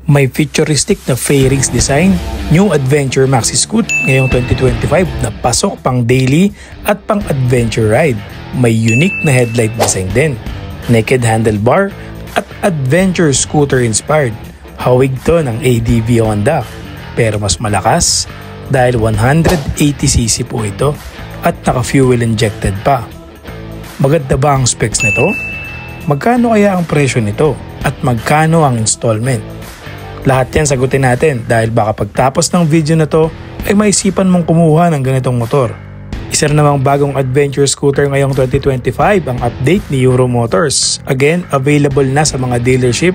May futuristic na fairings design, new adventure maxi scoot ngayong 2025 na pasok pang daily at pang adventure ride. May unique na headlight design din, naked handlebar at adventure scooter inspired. Hawig to ng ADV Honda pero mas malakas dahil 180cc po ito at naka-fuel injected pa. Maganda ba ang specs nito? Magkano kaya ang presyo nito at magkano ang installment? Lahat yan sagutin natin dahil baka pagtapos ng video na to ay maisipan mong kumuha ng ganitong motor. Isa na namang bagong adventure scooter ngayong 2025 ang update ni Euro Motors. Again, available na sa mga dealership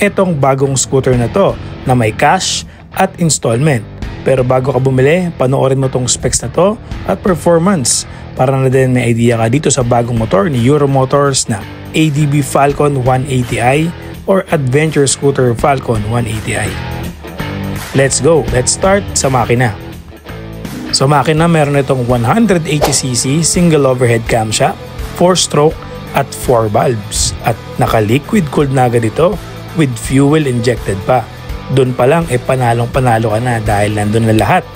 itong bagong scooter na to na may cash at installment. Pero bago ka bumili, panoorin mo tong specs na to at performance para na din may idea ka dito sa bagong motor ni Euro Motors na ADV Falcon 180i or Adventure Scooter Falcon 180i. Let's go! Let's start sa makina. Sa makina meron itong 180cc single overhead camshaft, 4-stroke at 4 valves at naka-liquid cooled na agad ito with fuel injected pa. Doon pa lang panalong panalo ka na dahil nandun na lahat.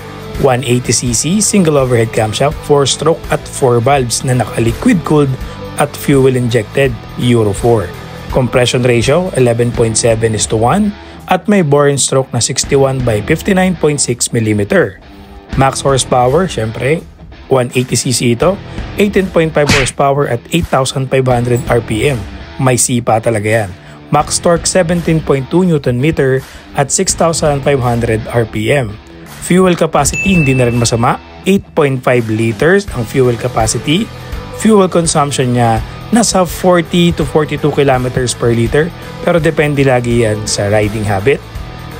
180cc single overhead camshaft, 4-stroke at 4 valves na naka-liquid cooled at fuel injected Euro 4. Compression ratio 11.7:1 at may bore and stroke na 61 by 59.6 mm. Max horsepower, syempre 180cc ito, 18.5 horsepower at 8,500 RPM. May sipa talaga yan. Max torque 17.2 Nm at 6,500 RPM. Fuel capacity hindi na rin masama, 8.5 liters ang fuel capacity. Fuel consumption niya nasa 40 to 42 kilometers per liter pero depende lagi yan sa riding habit.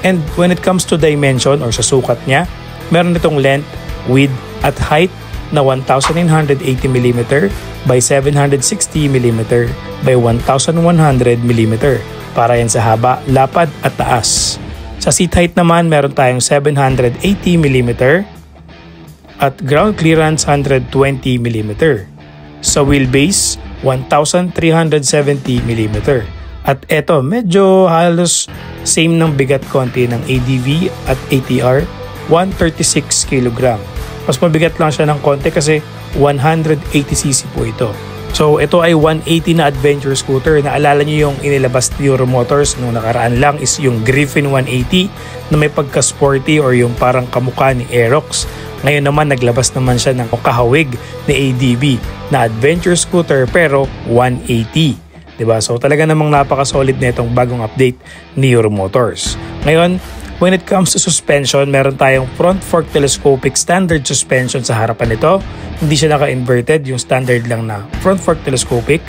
And when it comes to dimension or sa sukat niya, meron itong length, width at height na 1,980mm by 760mm by 1,100mm para yan sa haba, lapad at taas. Sa seat height naman meron tayong 780mm at ground clearance 120mm. Sa wheelbase 1,370mm. At eto, medyo halos same ng bigat konti ng ADV at ATR, 136 kg. Mas mabigat lang siya ng konti kasi 180cc po ito. So ito ay 180 na adventure scooter. Naalala nyo yung inilabas ni Euro Motors nung nakaraan lang is yung Griffin 180 na may pagka-sporty or yung parang kamukha ni Aerox. Ngayon naman naglabas naman siya ng kahawig ni ADV na adventure scooter pero 180. Diba? So talaga namang napaka-solid na itong bagong update ni Euro Motors. Ngayon, when it comes to suspension, meron tayong front fork telescopic standard suspension sa harapan nito. Hindi siya naka-inverted, yung standard lang na front fork telescopic.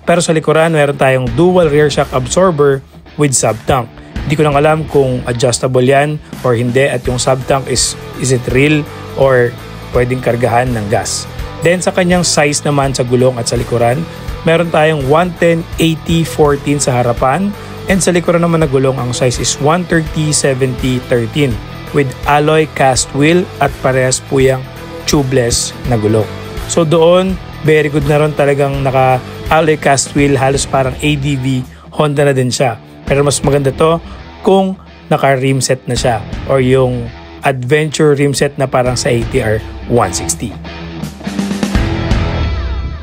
Pero sa likuran, meron tayong dual rear shock absorber with sub-tank. Hindi ko lang alam kung adjustable yan or hindi at yung sub-tank is it real or pwedeng kargahan ng gas. Then sa kanyang size naman sa gulong at sa likuran, meron tayong 110/80/14 sa harapan and sa likuran naman na gulong ang size is 130/70/13 with alloy cast wheel at parehas po yung tubeless na gulong. So doon, very good na ron talagang naka-alloy cast wheel, halos parang ADV Honda na din siya. Pero mas maganda to kung naka-rim set na siya or yung adventure rim set na parang sa ATR 160.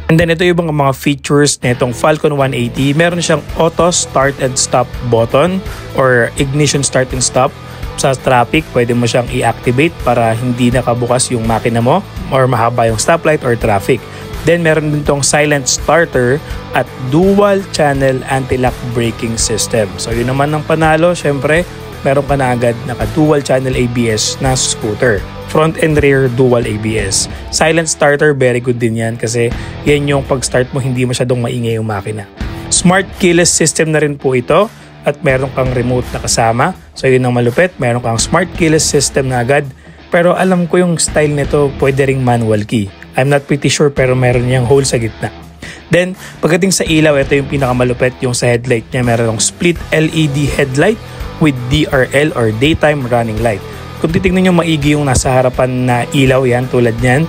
And then ito yung mga features nitong Falcon 180. Meron siyang auto start and stop button or ignition start and stop. Sa traffic, pwede mo siyang i-activate para hindi nakabukas yung makina mo or mahaba yung stoplight or traffic. Then meron din tong silent starter at dual channel anti-lock braking system. So yun naman ang panalo, syempre meron ka na agad naka dual channel ABS na scooter. Front and rear dual ABS. Silent starter, very good din yan kasi yan yung pag-start mo hindi masyadong maingay yung makina. Smart keyless system na rin po ito at meron kang remote na kasama. So yun ang malupit, meron kang smart keyless system na agad. Pero alam ko yung style nito pwede ring manual key. I'm not pretty sure pero meron niyang hole sa gitna. Then pagdating sa ilaw, ito yung pinakamalupit, yung sa headlight niya meron split LED headlight with DRL or daytime running light. Kung titignan nyo maigi yung nasa harapan na ilaw yan tulad nyan,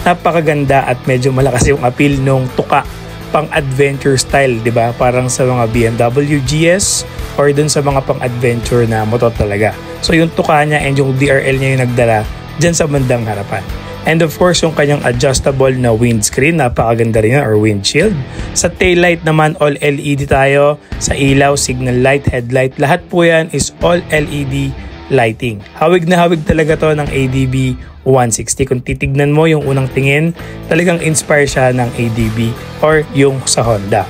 napakaganda at medyo malakas yung appeal nung tuka pang-adventure style, di ba? Parang sa mga BMW GS or dun sa mga pang-adventure na motor talaga. So yung tuka niya and yung DRL niya yung nagdala dyan sa bandang harapan. And of course, yung kanyang adjustable na windscreen, napakaganda rin yan, or windshield. Sa taillight naman, all LED tayo. Sa ilaw, signal light, headlight, lahat po yan is all LED lighting. Hawig na hawig talaga to ng ADB 160. Kung titignan mo yung unang tingin, talagang inspire siya ng ADB or yung sa Honda.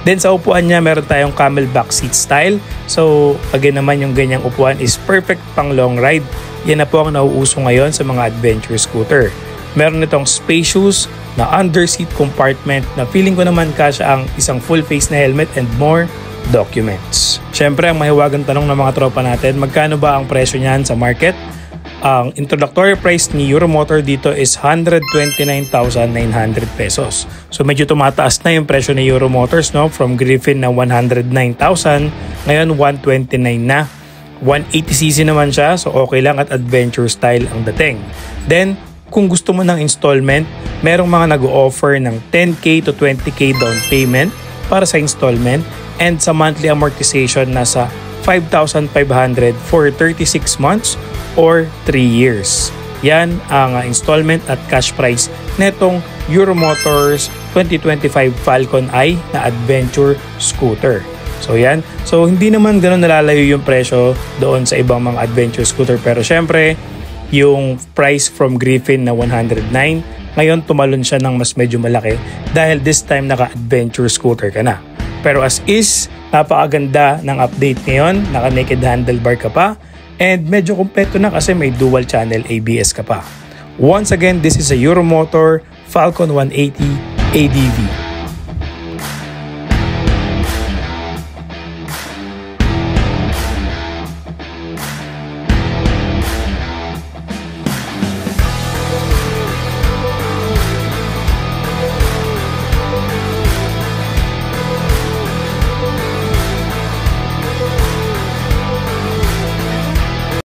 Then sa upuan niya, meron tayong camelback seat style. So again naman, yung ganyang upuan is perfect pang long ride. Yan na po ang nauuso ngayon sa mga adventure scooter. Meron itong spacious na underseat compartment na feeling ko naman kasya ang isang full face na helmet and more documents. Syempre, ang mahiwagang tanong ng mga tropa natin, magkano ba ang presyo niyan sa market? Ang introductory price ni Euromotor dito is 129,900 pesos. So medyo tumataas na yung presyo ni Euromotors, no? From Griffin na 109,000, ngayon 129 na. 180cc naman siya, so okay lang at adventure style ang dating. Then, kung gusto mo ng installment, merong mga nag-o-offer ng 10k to 20k down payment para sa installment and sa monthly amortization nasa 5,500 for 36 months or 3 years. Yan ang installment at cash price netong Euromotors 2025 Falcon I na adventure scooter. So yan. So hindi naman ganoon nalalayo yung presyo doon sa ibang mga adventure scooter. Pero syempre, yung price from Griffin na 109, ngayon tumalon siya ng mas medyo malaki dahil this time naka-adventure scooter ka na. Pero as is, napakaganda ng update ngayon. Naka-naked handlebar ka pa. And medyo kompleto na kasi may dual channel ABS ka pa. Once again, this is a Euromotor Falcon 180 ADV.